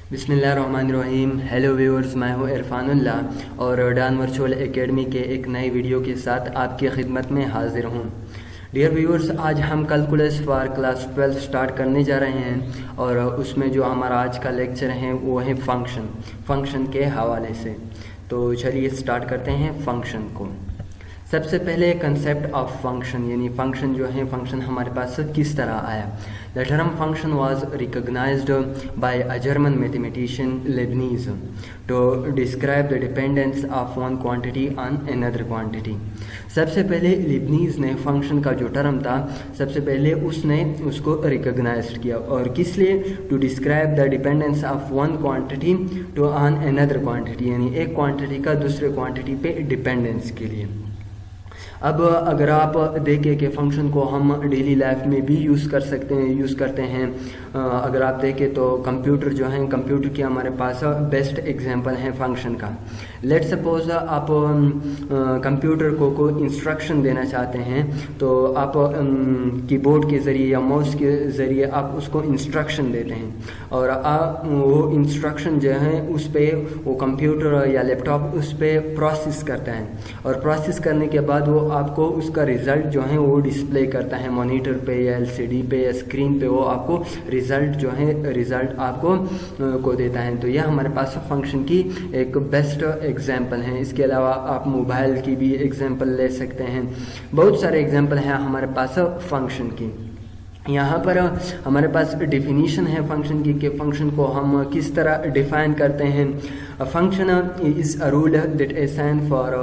बिस्मिल्लाहिर्रहमानिर्रहीम। Hello viewers, मैं हूं इरफानुल्लाह और डान वर्चुअल एकेडमी के एक नई वीडियो के साथ आपकी खिदमत में हाजिर हूं। डियर व्यूअर्स, आज हम कैलकुलस फॉर क्लास 12 स्टार्ट करने जा रहे हैं और उसमें जो हमारा आज का लेक्चर है वो है फंक्शन के हवाले से। तो चलिए स्टार्ट करते हैं फंक्शन को। सबसे पहले कंसेप्ट ऑफ फंक्शन, यानी फंक्शन जो है फंक्शन हमारे पास किस तरह आया। The term function was recognised by a German mathematician Leibniz to describe the dependence of one quantity on another quantity. सबसे पहले लेबनीज ने फंक्शन का जो टर्म था सबसे पहले उसने उसको रिकॉग्नाइज किया, और किस लिए? To describe the dependence of one quantity to on another quantity, यानी एक क्वांटिटी का दूसरे क्वांटिटी पे डिपेंडेंस के लिए। अब अगर आप देखें कि फंक्शन को हम डेली लाइफ में भी यूज़ करते हैं। अगर आप देखें तो कंप्यूटर जो है, कंप्यूटर की हमारे पास बेस्ट एग्जांपल है फंक्शन का। लेट सपोज आप कंप्यूटर को कोई इंस्ट्रक्शन देना चाहते हैं, तो आप कीबोर्ड के ज़रिए या माउस के ज़रिए आप उसको इंस्ट्रक्शन देते हैं, और आप वो इंस्ट्रक्शन जो है उस पर वो कंप्यूटर या लैपटॉप उस पर प्रोसेस करता है, और प्रोसेस करने के बाद वो आपको उसका रिज़ल्ट जो है वो डिस्प्ले करता है मॉनिटर पे या एलसीडी पे या स्क्रीन पे। वो आपको रिज़ल्ट आपको को देता है। तो यह हमारे पास फंक्शन की एक बेस्ट एग्जांपल है। इसके अलावा आप मोबाइल की भी एग्जांपल ले सकते हैं। बहुत सारे एग्जांपल हैं हमारे पास फंक्शन की। यहाँ पर हमारे पास डिफिनीशन है फंक्शन की कि फंक्शन को हम किस तरह डिफाइन करते हैं। Function is a rule that assign for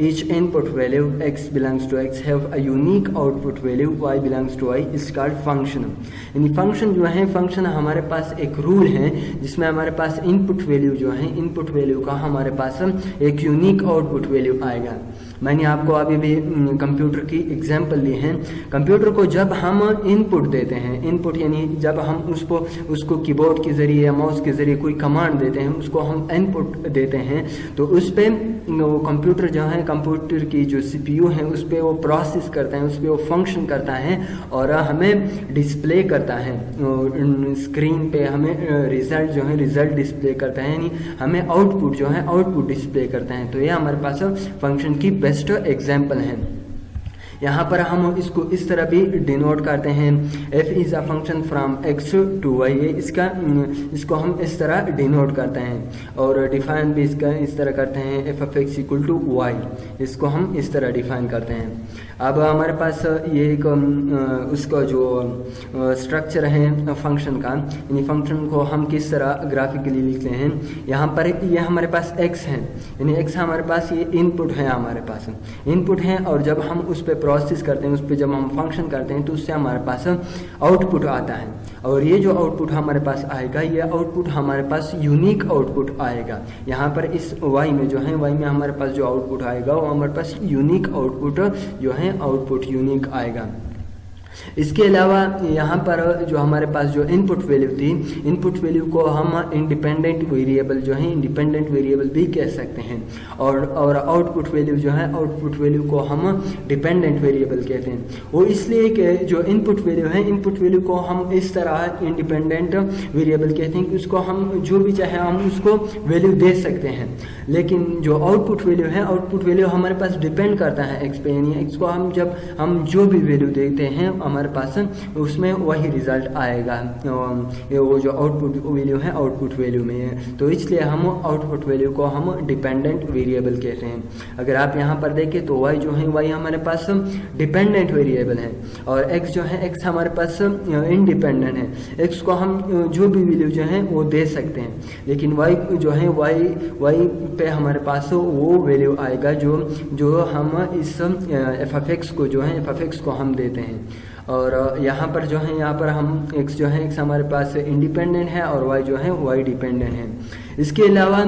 each input value x belongs to x have a unique output value y belongs to y is called function. यानी फंक्शन जो है, फंक्शन हमारे पास एक रूल है जिसमें हमारे पास इनपुट वैल्यू जो है, इनपुट वैल्यू का हमारे पास एक यूनिक आउटपुट वैल्यू आएगा। मैंने आपको अभी भी कंप्यूटर की एग्जांपल ली है। कंप्यूटर को जब हम इनपुट देते हैं, इनपुट यानी जब हम उसको कीबोर्ड के ज़रिए या माउस के ज़रिए कोई कमांड देते हैं, उसको हम इनपुट देते हैं, तो उस पर वो कंप्यूटर जो है, कंप्यूटर की जो सीपीयू है उस पर वो प्रोसेस करता है, उस पर वो फंक्शन करता है और हमें डिस्प्ले करता है स्क्रीन पे। हमें रिज़ल्ट जो है रिज़ल्ट डिस्प्ले करता है, यानी हमें आउटपुट जो है आउटपुट डिस्प्ले करता है। तो ये हमारे पास फंक्शन की बेस्ट एग्जाम्पल है। यहाँ पर हम इसको इस तरह भी डिनोट करते हैं, f is a function from x to y। इसको हम इस तरह डिनोट करते हैं, और डिफाइन भी इसका इस तरह करते हैं, f of x equal to y। इसको हम इस तरह डिफाइन करते हैं। अब हमारे पास ये एक उसका जो स्ट्रक्चर है फंक्शन का, यानी फंक्शन को हम किस तरह ग्राफिकली लिखते हैं। यहाँ पर ये हमारे पास x है, यानी x हमारे पास ये इनपुट है, हमारे पास इनपुट है, और जब हम उस पर प्रोसेस करते हैं, उस पर जब हम फंक्शन करते हैं तो उससे हमारे पास आउटपुट आता है, और ये जो आउटपुट हमारे पास आएगा, ये आउटपुट हमारे पास यूनिक आउटपुट आएगा। यहाँ पर इस y में जो है, y में हमारे पास जो आउटपुट आएगा वो हमारे पास यूनिक आउटपुट जो है आउटपुट यूनिक आएगा। इसके अलावा यहाँ पर जो हमारे पास जो इनपुट वैल्यू थी, इनपुट वैल्यू को हम इंडिपेंडेंट वेरिएबल जो है इंडिपेंडेंट वेरिएबल भी कह सकते हैं, और आउटपुट वैल्यू जो है आउटपुट वैल्यू को हम डिपेंडेंट वेरिएबल कहते हैं। वो इसलिए कि जो इनपुट वैल्यू है, इनपुट वैल्यू को हम इस तरह इंडिपेंडेंट वेरिएबल कहते हैं कि उसको हम जो भी चाहे हम उसको वैल्यू दे सकते हैं। लेकिन जो आउटपुट वैल्यू है, आउटपुट वैल्यू हमारे पास डिपेंड करता है एक्स पे, यानी एक्स को हम जब हम जो भी वैल्यू देते हैं हमारे पास उसमें वही रिजल्ट आएगा। वो जो आउटपुट वैल्यू है आउटपुट वैल्यू में है, तो इसलिए हम आउटपुट वैल्यू को हम डिपेंडेंट वेरिएबल कहते हैं। अगर आप यहाँ पर देखें तो y जो है, y हमारे पास डिपेंडेंट वेरिएबल है, और x जो है, x हमारे पास इंडिपेंडेंट है। x को हम जो भी वैल्यू जो है वो दे सकते हैं, लेकिन y जो है y पे हमारे पास वो वैल्यू आएगा जो हम इस f(x) को जो है f(x) को हम देते हैं। और यहाँ पर जो है, यहाँ पर हम x जो है, x हमारे पास इंडिपेंडेंट है और y जो है y डिपेंडेंट है। इसके अलावा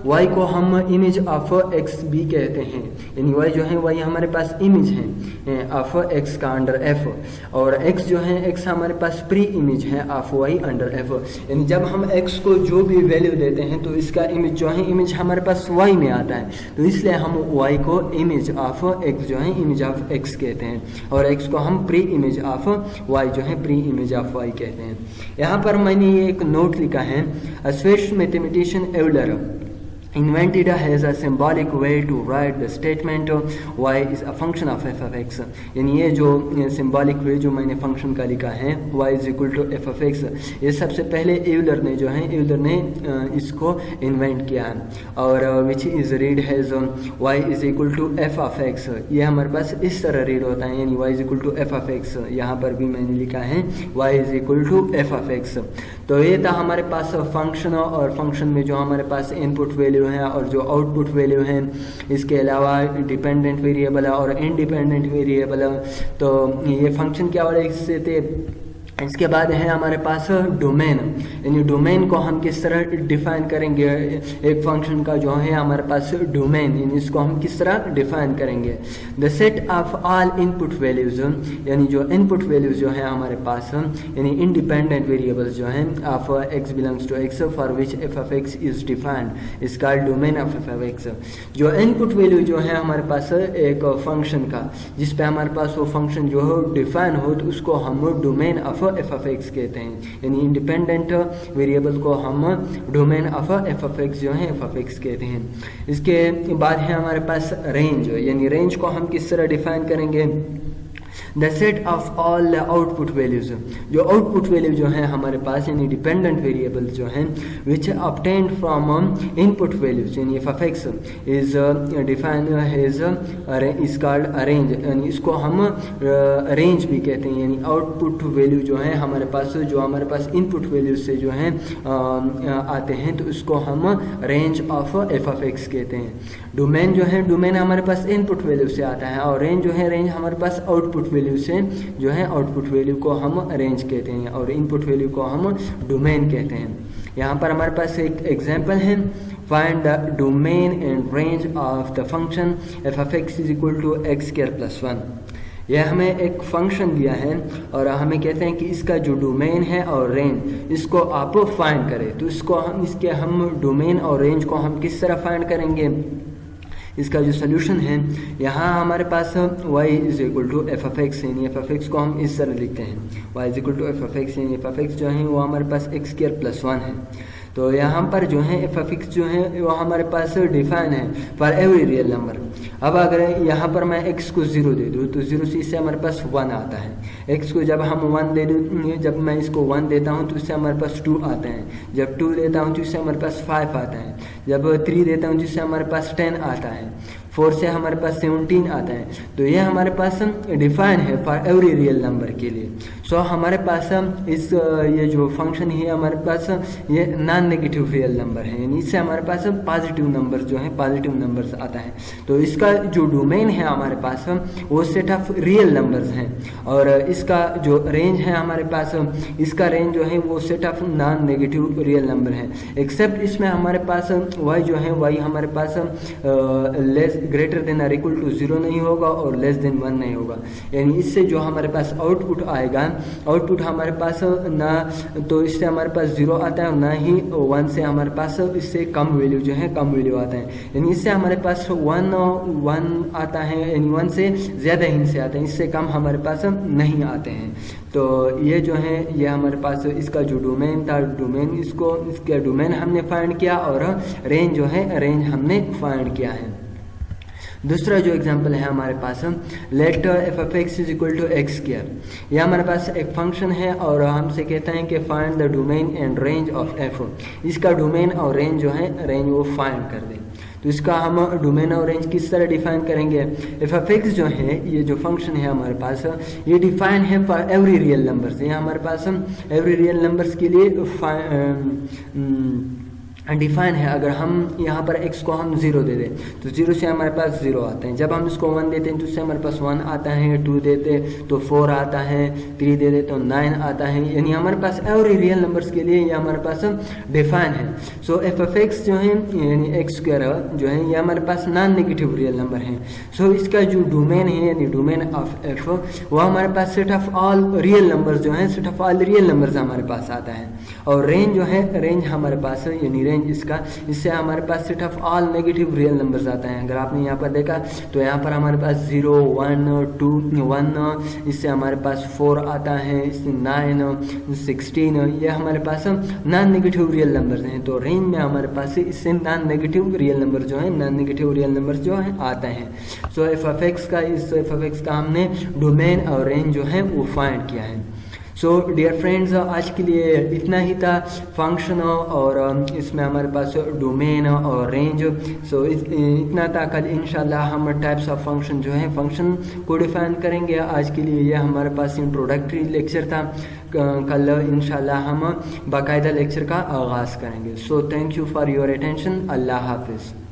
y को हम इमेज ऑफ x भी कहते हैं, यानी y जो है वही हमारे पास इमेज है ऑफ x का अंडर f, और x जो है x हमारे पास प्री इमेज है ऑफ y अंडर f। यानी जब हम x को जो भी वैल्यू देते हैं तो इसका इमेज जो है इमेज हमारे पास y में आता है, तो इसलिए हम y को इमेज ऑफ x जो है इमेज ऑफ x कहते हैं, और x को हम प्री इमेज ऑफ y जो है प्री इमेज ऑफ y कहते हैं। यहाँ पर मैंने ये एक नोट लिखा है, a Swedish mathematician Euler invented has a symbolic way to write the statement y is a function of f of x। यानी ये जो symbolic way जो मैंने फंक्शन का लिखा है y is equal to f of x, ये सबसे पहले एवलर ने जो है एवलर ने इसको इन्वेंट किया है, और which is read as y is equal to f of x। ये हमारे पास इस तरह रीड होता है, यानी y is equal to f of x, यहाँ पर भी मैंने लिखा है y is equal to f of x। तो ये था हमारे पास फंक्शन, और फंक्शन में जो हमारे पास इनपुट वैल्यू है और जो आउटपुट वैल्यू है, इसके अलावा डिपेंडेंट वेरिएबल और इंडिपेंडेंट वेरिएबल। तो ये फंक्शन क्या वाले इससे थे। इसके बाद है हमारे पास डोमेन, यानी डोमेन को हम किस तरह डिफाइन करेंगे। एक फंक्शन का जो है हमारे पास डोमेन, यानी इसको हम किस तरह डिफाइन करेंगे। The set of all input values, यानी जो इनपुट वैल्यूज जो है हमारे पास, यानी इंडिपेंडेंट वेरिएबल्स जो हैं of x belongs to x for which f of x is defined, is called domain of f of x। जो इनपुट वैल्यू जो है हमारे पास एक फंक्शन का, जिस पे हमारे पास वो फंक्शन जो है डिफाइन हो, तो उसको हम domain of f of x कहते हैं, यानी इंडिपेंडेंट वेरिएबल को हम domain of f of x जो है f of x कहते हैं। इसके बाद है हमारे पास रेंज, यानी रेंज को हम किस तरह डिफाइन करेंगे। The set of all output values, जो आउटपुट वैल्यू जो है हमारे पास, यानी डिपेंडेंट वेरिएबल जो हैं which obtained from input values, यानी f of x is defined as is called a range, यानी इसको हम रेंज भी कहते हैं। यानी आउटपुट वैल्यू जो है हमारे पास, जो हमारे पास इनपुट वैल्यू से जो है आते हैं, तो इसको हम range of f of x कहते हैं। डोमेन जो है, डोमेन हमारे पास इनपुट वैल्यू से आता है, और रेंज जो है, रेंज हमारे पास आउटपुट वैल्यू से जो है आउटपुट वैल्यू को हम रेंज कहते हैं, और इनपुट वैल्यू को हम डोमेन कहते हैं। यहाँ पर हमारे पास एक एग्जांपल है, find the domain and range of the function f of x is equal to x square plus 1। यह हमें एक फंक्शन दिया है और हमें कहते हैं कि इसका जो डोमेन है और रेंज, इसको आप फाइंड करें। तो इसको हम डोमेन और रेंज को हम किस तरह फाइंड करेंगे। इसका जो सोल्यूशन है, यहाँ हमारे पास y is equal to f of x, यानी f of x को हम इस तरह लिखते हैं, y is equal to f of x, यानी f of x जो है वो हमारे पास x स्क्वायर प्लस 1 है। तो यहाँ पर जो है f of x जो है वो हमारे पास डिफाइन है फॉर एवरी रियल नंबर। अब अगर यहाँ पर मैं x को 0 दे दूँ, तो 0 से इससे हमारे पास 1 आता है। x को जब हम 1 दे दूँ, जब मैं इसको 1 देता हूँ तो इससे हमारे पास 2 आता है। जब 2 देता हूँ तो इससे हमारे पास 5 आता है। जब 3 देता हूँ जिससे हमारे पास 10 आता है। 4 से हमारे पास 17 आता है। तो ये हमारे पास डिफाइन है फॉर एवरी रियल नंबर के लिए। सो हमारे पास इस ये जो फंक्शन है हमारे पास ये नॉन नेगेटिव रियल नंबर है, यानी इससे हमारे पास पॉजिटिव नंबर जो है पॉजिटिव नंबर्स आता है। तो इसका जो डोमेन है हमारे पास वो सेट ऑफ रियल नंबर्स हैं, और इसका जो रेंज है हमारे पास, इसका रेंज जो है वो set of non negative real number है। एक्सेप्ट इसमें हमारे पास y जो है y हमारे पास लेस ग्रेटर देन और इक्वल टू 0 नहीं होगा और लेस देन 1 नहीं होगा। यानी इससे जो हमारे पास आउटपुट आएगा, आउटपुट हमारे पास ना तो इससे हमारे पास 0 आता है, ना ही 1 से हमारे पास इससे कम वैल्यू जो है कम वैल्यू आता है। यानी इससे हमारे पास 1 आता है, यानी 1 से ज़्यादा हिंसे आते हैं, इससे कम हमारे पास नहीं आते हैं। तो ये जो है ये हमारे पास इसका जो डोमेन था, डोमेन इसका डोमेन हमने फाइंड किया, और रेंज जो है रेंज हमने फाइंड किया है। दूसरा जो एग्जांपल है हमारे पास, let f of x is equal to x square. यह हमारे पास एक फंक्शन है और हमसे कहता है कि find the domain and range of f। इसका डोमेन और रेंज जो है रेंज वो फाइंड कर दें। तो इसका हम डोमेन और रेंज किस तरह डिफाइन करेंगे। f of x जो है ये जो फंक्शन है हमारे पास ये डिफाइन है फॉर एवरी रियल नंबर्स। ये हमारे पास एवरी रियल नंबर्स के लिए डिफाइन है। अगर हम यहाँ पर x को हम 0 दे दें तो 0 से हमारे पास 0 आता है। जब हम इसको 1 देते हैं तो उससे हमारे पास 1 आता है, 2 देते तो 4 आता है, 3 दे देते तो 9 आता है। यानी हमारे पास एवरी रियल नंबर्स के लिए ये हमारे पास डिफाइन है। सो एफ ऑफ एक्स जो है यानी एक्स स्क्वायर जो है ये हमारे पास नॉन नेगेटिव रियल नंबर है। सो इसका जो डोमेन है यानी डोमेन ऑफ एफ वो हमारे पास set of all real numbers जो है set of all real numbers हमारे पास आता है। और रेंज जो है रेंज हमारे पास है यानी रेंज इसका इससे हमारे पास set of all negative real numbers आता है। अगर आपने यहाँ पर देखा तो यहाँ पर हमारे पास 0, 1, 2, 1, इससे हमारे पास 4 आता है, इससे 9, 16 ये हमारे पास नॉन नेगेटिव रियल नंबर्स हैं। तो रेंज में हमारे पास इससे नॉन नेगेटिव रियल नंबर जो है नॉन नेगेटिव रियल नंबर्स जो है आते हैं। सो एफ ऑफ एक्स का हमने डोमेन और रेंज जो है वो फाइंड किया है। सो डियर फ्रेंड्स आज के लिए इतना ही था। फंक्शन और इसमें हमारे पास डोमेन और रेंज। सो इतना था। कल इंशाल्लाह हम टाइप्स ऑफ फंक्शन जो है फंक्शन को डिफाइन करेंगे। आज के लिए यह हमारे पास इंट्रोडक्टरी लेक्चर था। कल इंशाल्लाह हम बाकायदा लेक्चर का आगाज़ करेंगे। So thank you for your attention. Allah हाफिज़।